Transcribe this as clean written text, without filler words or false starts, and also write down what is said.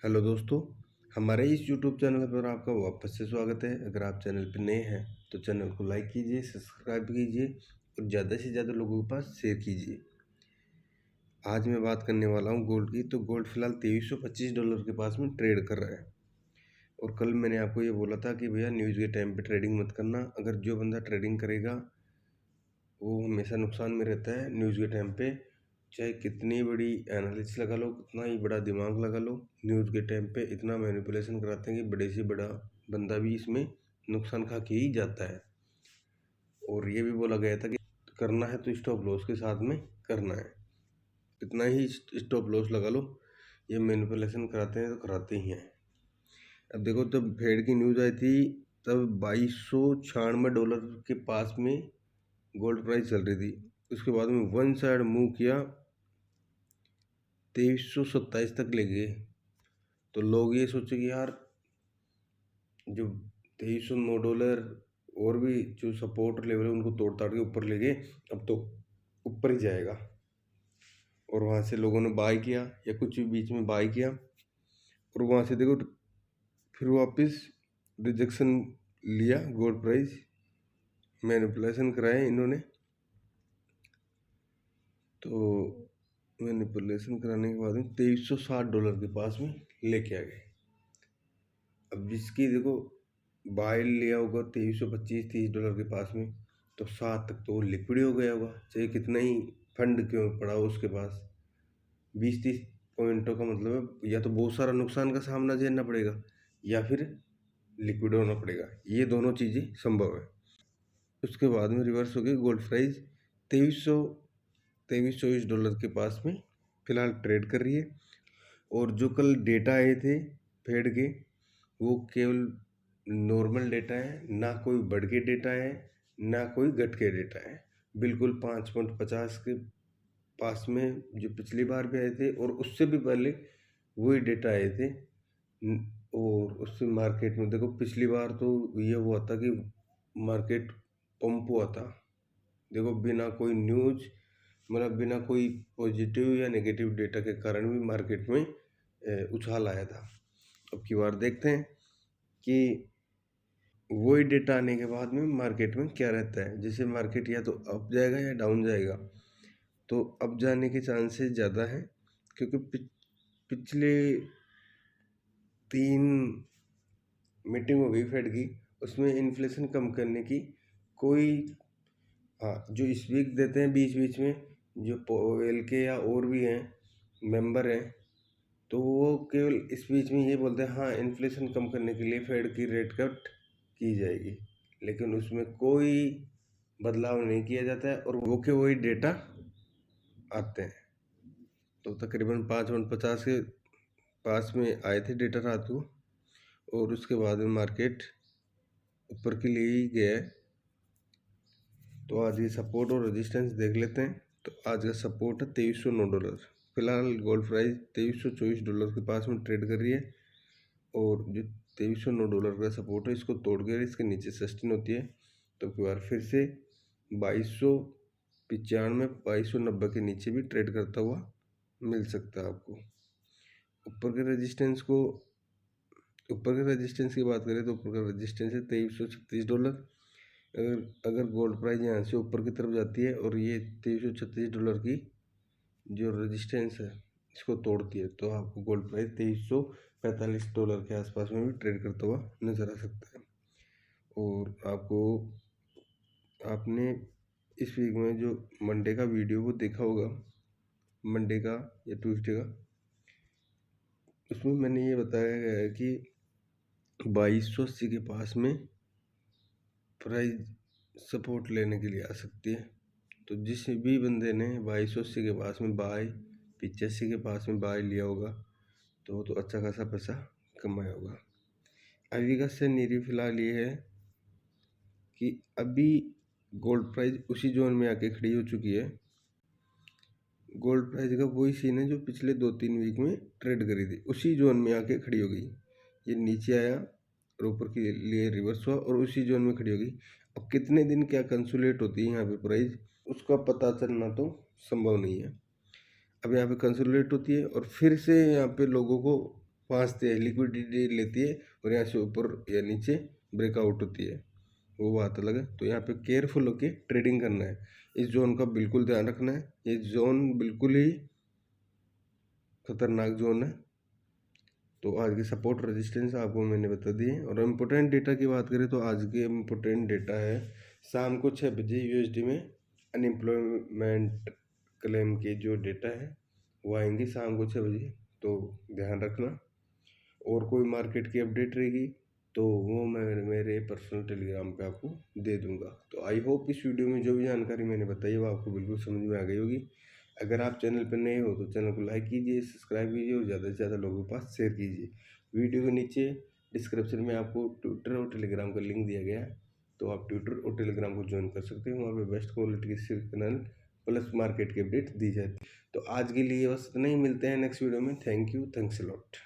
Hello दोस्तों, हमारे इस यूट्यूब चैनल पर आपका वापस से स्वागत है। अगर आप चैनल पर नए हैं तो चैनल को लाइक कीजिए, सब्सक्राइब कीजिए और ज़्यादा से ज़्यादा लोगों के पास शेयर कीजिए। आज मैं बात करने वाला हूँ गोल्ड की। तो गोल्ड फिलहाल $2325 के पास में ट्रेड कर रहा है। और कल मैंने आपको ये बोला था कि भैया न्यूज़ के टाइम पे ट्रेडिंग मत करना। अगर जो बंदा ट्रेडिंग करेगा वो हमेशा नुकसान में रहता है न्यूज़ के टाइम पे। चाहे कितनी बड़ी एनालिसिस लगा लो, कितना ही बड़ा दिमाग लगा लो, न्यूज़ के टाइम पे इतना मैनिपुलेशन कराते हैं कि बड़े से बड़ा बंदा भी इसमें नुकसान खा के ही जाता है। और ये भी बोला गया था कि करना है तो स्टॉप लॉस के साथ में करना है, इतना ही स्टॉप लॉस लगा लो। ये मैनिपुलेशन कराते हैं तो कराते ही हैं। अब देखो, जब फेड की न्यूज़ आई थी तब $2296 के पास में गोल्ड प्राइस चल रही थी। उसके बाद में वन साइड मूव किया, 2327 तक ले गए। तो लोग ये सोचे कि यार जो $2309 और भी जो सपोर्ट लेवल है उनको तोड़ ताड़ के ऊपर ले गए, अब तो ऊपर ही जाएगा। और वहाँ से लोगों ने बाय किया या कुछ भी बीच में बाय किया, और वहाँ से देखो फिर वापस रिजेक्शन लिया गोल्ड प्राइस। मैनिपुलेशन कराए इन्होंने, तो मैनिपुलेशन कराने के बाद में $2360 के पास में लेके आ गए। अब जिसकी देखो बाय लिया होगा $2325-30 के पास में, तो 7 तक तो वो लिक्विड हो गया होगा, चाहे कितना ही फंड क्यों पड़ा हो उसके पास। 20-30 पॉइंटों का मतलब है या तो बहुत सारा नुकसान का सामना झेलना पड़ेगा या फिर लिक्विड होना पड़ेगा। ये दोनों चीज़ें संभव है। उसके बाद में रिवर्स हो गई गोल्ड प्राइस $2324 के पास में फ़िलहाल ट्रेड कर रही है। और जो कल डेटा आए थे फेड के, वो केवल नॉर्मल डेटा है, ना कोई बढ़ के डेटा है ना कोई घट के डेटा है। बिल्कुल 5.50 के पास में जो पिछली बार भी आए थे और उससे भी पहले वही डेटा आए थे। और उससे मार्केट में देखो पिछली बार तो ये हुआ था कि मार्केट पंप हुआ था। देखो बिना कोई न्यूज़, मतलब बिना कोई पॉजिटिव या नेगेटिव डेटा के कारण भी मार्केट में उछाल आया था। अब की बार देखते हैं कि वही डेटा आने के बाद में मार्केट में क्या रहता है। जैसे मार्केट या तो अप जाएगा या डाउन जाएगा, तो अप जाने के चांसेस ज़्यादा हैं, क्योंकि पिछले 3 मीटिंग हो गई फेड की, उसमें इन्फ्लेशन कम करने की कोई, हाँ, जो इस वीक देते हैं बीच बीच में, जो पोवेल के या और भी हैं मेंबर हैं, तो वो केवल इस बीच में ये बोलते हैं हाँ इन्फ्लेशन कम करने के लिए फेड की रेट कट की जाएगी, लेकिन उसमें कोई बदलाव नहीं किया जाता है और वो के वही डेटा आते हैं। तो तकरीबन 5.50 के पास में आए थे डेटा रात को, और उसके बाद में मार्केट ऊपर के लिए ही गया है। तो आज ये सपोर्ट और रेजिस्टेंस देख लेते हैं। तो आज का सपोर्ट है $2309। फिलहाल गोल्ड प्राइस $2324 के पास में ट्रेड कर रही है, और जो $2309 का सपोर्ट है इसको तोड़ कर इसके नीचे सस्टेन होती है, तो एक बार फिर से 2295 2290 के नीचे भी ट्रेड करता हुआ मिल सकता है आपको। ऊपर के रेजिस्टेंस की बात करें तो ऊपर का रेजिस्टेंस है $2336। अगर गोल्ड प्राइस यहाँ से ऊपर की तरफ जाती है और ये $2336 की जो रेजिस्टेंस है इसको तोड़ती है, तो आपको गोल्ड प्राइस $2345 के आसपास में भी ट्रेड करता हुआ नज़र आ सकता है। और आपने इस वीक में जो मंडे का वीडियो वो देखा होगा, मंडे का या ट्यूसडे का, उसमें मैंने ये बताया गया है कि 2280 के पास में प्राइस सपोर्ट लेने के लिए आ सकती है। तो जिस भी बंदे ने 2280 के पास में बाय, 85 के पास में बाय लिया होगा, तो वो तो अच्छा खासा पैसा कमाया होगा। अभी का सिनेरियो फिलहाल ये है कि अभी गोल्ड प्राइस उसी जोन में आके खड़ी हो चुकी है। गोल्ड प्राइस का वही सीन है जो पिछले 2-3 वीक में ट्रेड करी थी, उसी जोन में आके खड़ी हो गई। ये नीचे आया और ऊपर के लिए रिवर्स हुआ और उसी जोन में खड़ी हो गई। अब कितने दिन क्या कंसोलिडेट होती है यहाँ पे प्राइस, उसका पता चलना तो संभव नहीं है। अब यहाँ पे कंसोलिडेट होती है और फिर से यहाँ पे लोगों को फांसती है, लिक्विडिटी लेती है और यहाँ से ऊपर या नीचे ब्रेकआउट होती है, वो बात अलग है। तो यहाँ पे केयरफुल होके ट्रेडिंग करना है, इस जोन का बिल्कुल ध्यान रखना है। ये जोन बिल्कुल ही खतरनाक जोन है। तो आज की सपोर्ट रेजिस्टेंस आपको मैंने बता दी है। और इम्पोर्टेंट डेटा की बात करें तो आज के इम्पोर्टेंट डेटा है शाम को 6 बजे यूएसडी में अनएम्प्लॉयमेंट क्लेम के जो डेटा है वो आएंगे शाम को 6 बजे, तो ध्यान रखना। और कोई मार्केट की अपडेट रहेगी तो वो मैं मेरे पर्सनल टेलीग्राम पे आपको दे दूंगा। तो आई होप इस वीडियो में जो भी जानकारी मैंने बताई है वो आपको बिल्कुल समझ में आ गई होगी। अगर आप चैनल पर नए हो तो चैनल को लाइक कीजिए, सब्सक्राइब कीजिए और ज़्यादा से ज़्यादा लोगों के पास शेयर कीजिए। वीडियो के नीचे डिस्क्रिप्शन में आपको ट्विटर और टेलीग्राम का लिंक दिया गया है, तो आप ट्विटर और टेलीग्राम को ज्वाइन कर सकते हैं। वहाँ पे बेस्ट क्वालिटी के सिग्नल प्लस मार्केट की अपडेट दी जाती है। तो आज के लिए बस इतना ही, मिलते हैं नेक्स्ट वीडियो में। Thank you, thanks a lot.